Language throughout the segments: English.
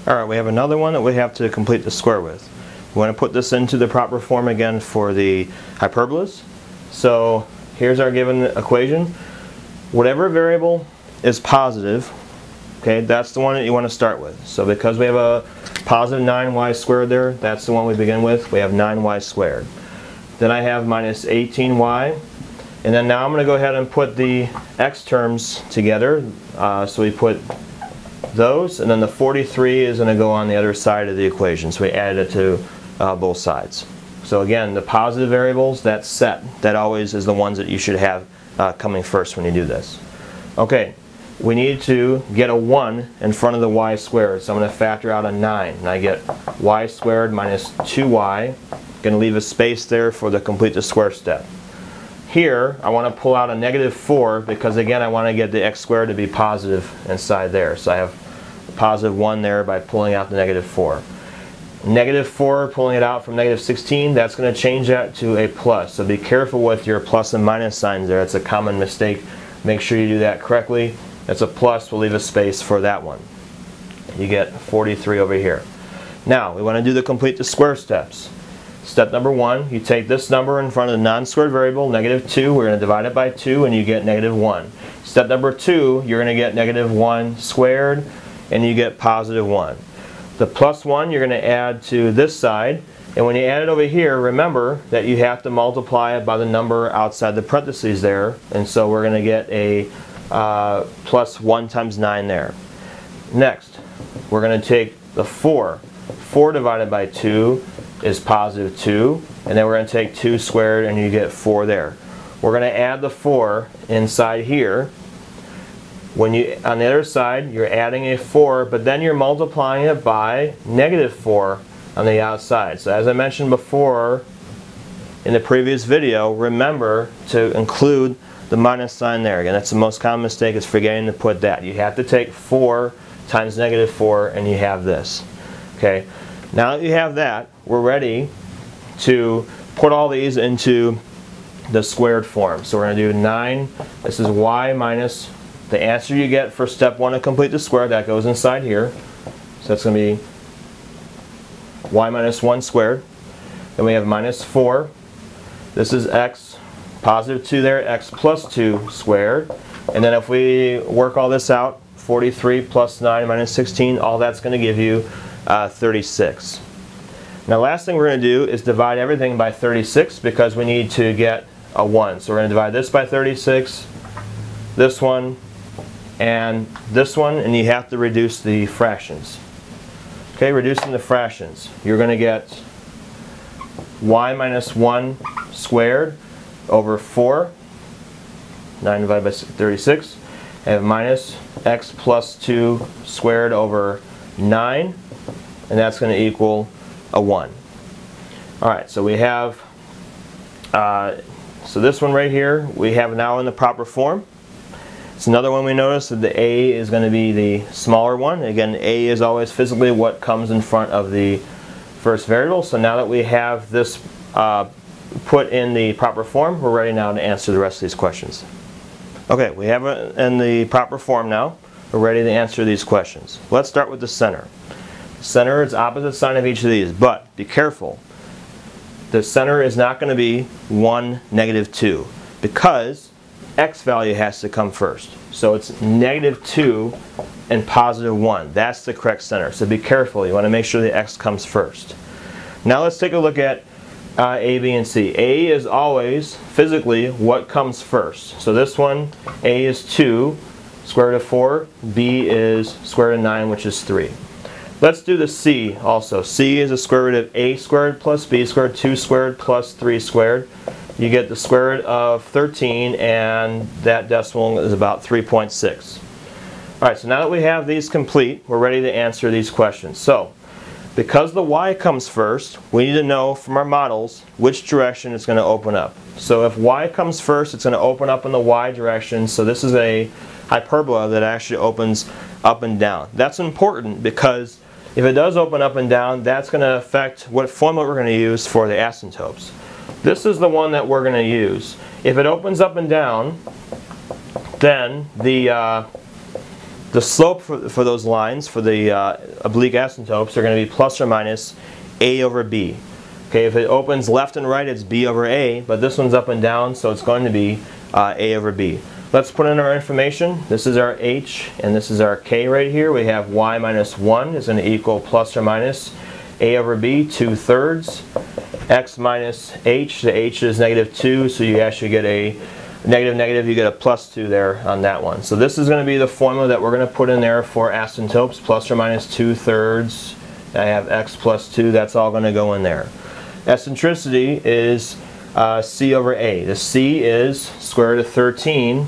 Alright, we have another one that we have to complete the square with. We want to put this into the proper form again for the hyperbolas. So here's our given equation. Whatever variable is positive, okay, that's the one that you want to start with. So because we have a positive 9y squared there, that's the one we begin with. We have 9y squared. Then I have minus 18y. And then now I'm going to go ahead and put the x terms together. So we put those, and then the 43 is going to go on the other side of the equation. So we added it to both sides. So again, the positive variables, that's set. That always is the ones that you should have coming first when you do this. Okay, we need to get a 1 in front of the y squared. So I'm going to factor out a 9. And I get y squared minus 2y. Going to leave a space there for the complete the square step. Here, I want to pull out a negative 4 because again I want to get the x squared to be positive inside there. So I have a positive 1 there by pulling out the negative 4. Negative 4, pulling it out from negative 16, that's going to change that to a plus. So be careful with your plus and minus signs there. It's a common mistake. Make sure you do that correctly. That's a plus. We'll leave a space for that one. You get 43 over here. Now, we want to do the complete the square steps. Step number 1, you take this number in front of the non-squared variable, negative 2, we're going to divide it by 2 and you get negative 1. Step number 2, you're going to get negative 1 squared and you get positive 1. The plus 1 you're going to add to this side, and when you add it over here, remember that you have to multiply it by the number outside the parentheses there, and so we're going to get a plus 1 times 9 there. Next, we're going to take the 4. 4 divided by 2 is positive 2, and then we're going to take 2 squared and you get 4 there. We're going to add the 4 inside here. When you, on the other side, you're adding a 4, but then you're multiplying it by negative 4 on the outside. So as I mentioned before in the previous video, remember to include the minus sign there. Again, that's the most common mistake, is forgetting to put that. You have to take 4 times negative 4 and you have this. Okay. Now that you have that, we're ready to put all these into the squared form. So we're going to do 9. This is y minus the answer you get for step 1 to complete the square. That goes inside here. So that's going to be y minus 1 squared. Then we have minus 4. This is x, positive 2 there, x plus 2 squared. And then if we work all this out, 43 plus 9 minus 16, all that's going to give you 36. Now last thing we're going to do is divide everything by 36 because we need to get a 1. So we're going to divide this by 36, this one, and this one, and you have to reduce the fractions. Okay, reducing the fractions. You're going to get y minus 1 squared over 4, 9 divided by 36, and minus x plus 2 squared over 9, and that's going to equal a 1. Alright, so we have, so this one right here, we have now in the proper form. It's another one we notice that the a is going to be the smaller one. Again, a is always physically what comes in front of the first variable. So now that we have this put in the proper form, we're ready now to answer the rest of these questions. Okay, we have it in the proper form now. We're ready to answer these questions. Let's start with the center. Center is opposite sign of each of these, but be careful. The center is not going to be 1, negative 2, because x value has to come first. So it's negative 2 and positive 1. That's the correct center. So be careful. You want to make sure the x comes first. Now let's take a look at A, B, and C. A is always physically what comes first. So this one, A is 2, square root of 4. B is square root of 9, which is 3. Let's do the C also. C is the square root of A squared plus B squared, 2 squared plus 3 squared. You get the square root of 13, and that decimal is about 3.6. Alright, so now that we have these complete, we're ready to answer these questions. So, because the y comes first, we need to know from our models which direction it's going to open up. So if y comes first, it's going to open up in the y direction. So this is a hyperbola that actually opens up and down. That's important because if it does open up and down, that's going to affect what formula we're going to use for the asymptotes. This is the one that we're going to use. If it opens up and down, then the the slope for those lines, for the oblique asymptotes, are going to be plus or minus a over b. Okay, if it opens left and right, it's b over a, but this one's up and down, so it's going to be a over b. Let's put in our information. This is our h, and this is our k right here. We have y minus 1 is going to equal plus or minus a over b, 2/3. X minus h, the h is negative 2, so you actually get a negative negative, you get a plus 2 there on that one. So this is going to be the formula that we're going to put in there for asymptotes, plus or minus 2/3. I have x plus 2, that's all going to go in there. Eccentricity is c over a. The c is square root of 13,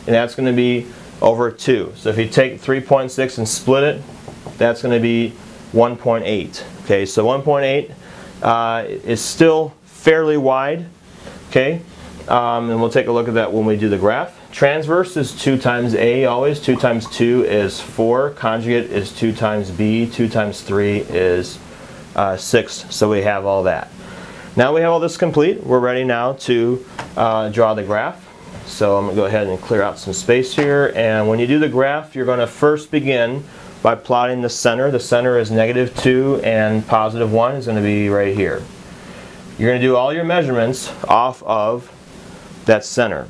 and that's going to be over 2. So if you take 3.6 and split it, that's going to be 1.8. Okay, so 1.8 is still fairly wide. Okay, and we'll take a look at that when we do the graph. Transverse is 2 times a always. 2 times 2 is 4. Conjugate is 2 times b. 2 times 3 is 6. So we have all that. Now we have all this complete. We're ready now to draw the graph. So I'm going to go ahead and clear out some space here. And when you do the graph, you're going to first begin by plotting the center. The center is negative 2 and positive 1 is going to be right here. You're going to do all your measurements off of that center.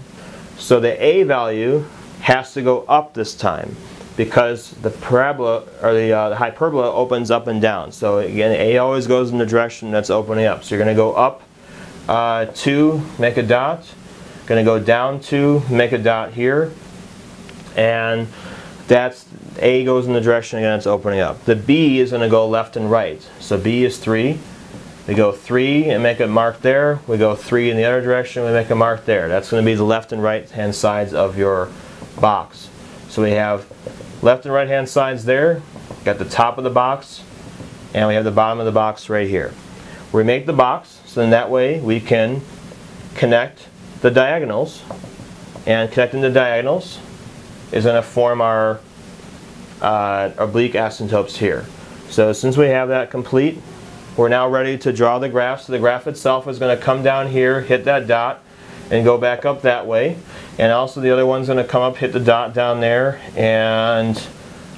So the a value has to go up this time because the parabola or the hyperbola opens up and down. So again, a always goes in the direction that's opening up. So you're going to go up 2, make a dot. Going to go down 2, make a dot here, and that's a goes in the direction again it's opening up. The b is going to go left and right. So b is 3. We go 3 and make a mark there. We go 3 in the other direction. We make a mark there. That's going to be the left and right hand sides of your box. So we have left and right hand sides there. Got the top of the box, and we have the bottom of the box right here. We make the box so in that way we can connect the diagonals, and connecting the diagonals is going to form our oblique asymptotes here. So since we have that complete, we're now ready to draw the graph. So the graph itself is going to come down here, hit that dot, and go back up that way. And also the other one's going to come up, hit the dot down there, and it's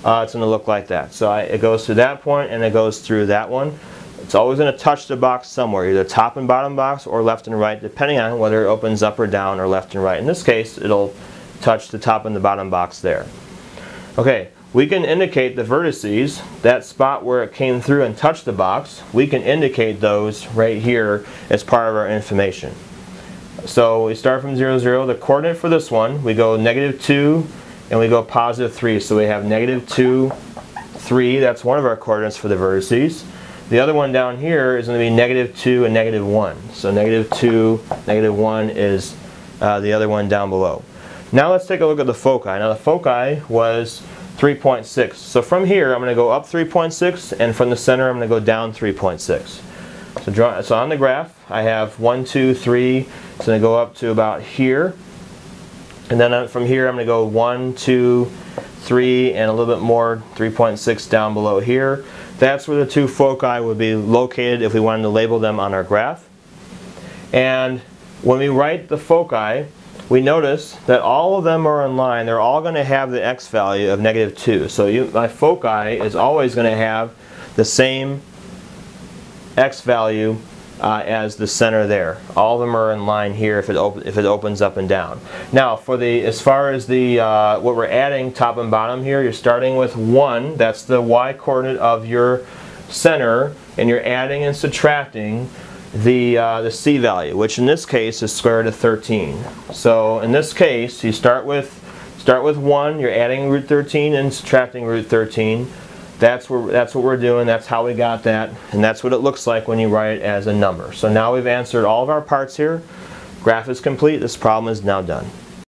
going to look like that. So it goes to that point and it goes through that one. It's always going to touch the box somewhere, either top and bottom box or left and right, depending on whether it opens up or down or left and right. In this case, it'll touch the top and the bottom box there. Okay, we can indicate the vertices, that spot where it came through and touched the box, we can indicate those right here as part of our information. So we start from 0, 0. The coordinate for this one, we go negative 2 and we go positive 3. So we have negative 2, 3. That's one of our coordinates for the vertices. The other one down here is going to be negative 2 and negative 1. So negative 2, negative 1 is the other one down below. Now let's take a look at the foci. Now the foci was 3.6. So from here I'm going to go up 3.6, and from the center I'm going to go down 3.6. So on the graph I have 1, 2, 3. It's going to go up to about here. And then from here I'm going to go 1, 2, 3, and a little bit more, 3.6 down below here. That's where the two foci would be located if we wanted to label them on our graph. And when we write the foci, we notice that all of them are in line. They're all going to have the x value of negative 2. So my foci is always going to have the same x value as the center there. All of them are in line here if it opens up and down. Now, as far as what we're adding top and bottom here, you're starting with 1. That's the y coordinate of your center, and you're adding and subtracting the c value, which in this case is square root of 13. So in this case, you start with 1. You're adding root 13 and subtracting root 13. That's what we're doing. That's how we got that, and that's what it looks like when you write it as a number. So now we've answered all of our parts here. Graph is complete. This problem is now done.